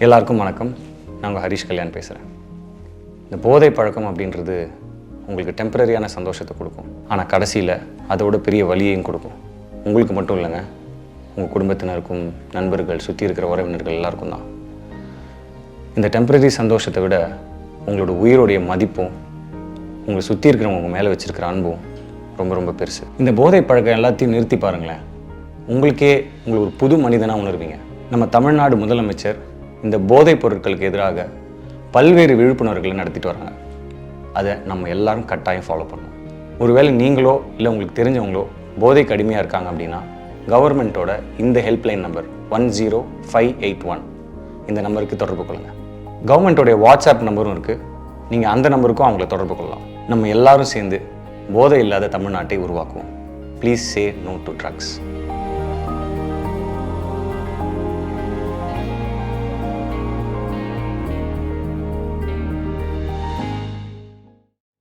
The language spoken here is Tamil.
எல்லாருக்கும் வணக்கம். நாங்கள் ஹரிஷ் கல்யாண் பேசுகிறேன். இந்த போதை பழக்கம் அப்படின்றது உங்களுக்கு டெம்பரரியான சந்தோஷத்தை கொடுக்கும், ஆனால் கடைசியில் அதோட பெரிய வலியையும் கொடுக்கும். உங்களுக்கு மட்டும் இல்லைங்க, உங்கள் குடும்பத்தினருக்கும், நண்பர்கள், சுற்றி இருக்கிற உறவினர்கள் எல்லாருக்கும் தான். இந்த டெம்பரரி சந்தோஷத்தை விட உங்களோட உயிரோடைய மதிப்பும் உங்களை சுற்றி இருக்கிறவங்க உங்கள் மேலே வச்சுருக்கிற அன்பும் ரொம்ப ரொம்ப பெருசு. இந்த போதை பழக்கம் எல்லாத்தையும் நிறுத்தி பாருங்களேன், உங்களுக்கு ஒரு புது மனிதனாக உணர்வீங்க. நம்ம தமிழ்நாடு முதலமைச்சர் இந்த போதைப் பொருட்களுக்கு எதிராக பல்வேறு விழிப்புணர்வுகளை நடத்திட்டு வராங்க. அதை நம்ம எல்லாரும் கட்டாயம் ஃபாலோ பண்ணணும். ஒருவேளை நீங்களோ இல்லை உங்களுக்கு தெரிஞ்சவங்களோ போதைக்கு அடிமையாக இருக்காங்க அப்படின்னா கவர்மெண்ட்டோட இந்த ஹெல்ப்லைன் நம்பர் 10581 இந்த நம்பருக்கு தொடர்பு கொள்ளுங்கள். கவர்மெண்ட்டோடைய வாட்ஸ்அப் நம்பரும் இருக்குது, நீங்கள் அந்த நம்பருக்கும் அவங்கள தொடர்பு கொள்ளலாம். நம்ம எல்லாரும் சேர்ந்து போதை இல்லாத தமிழ்நாட்டை உருவாக்குவோம். Please say no to drugs.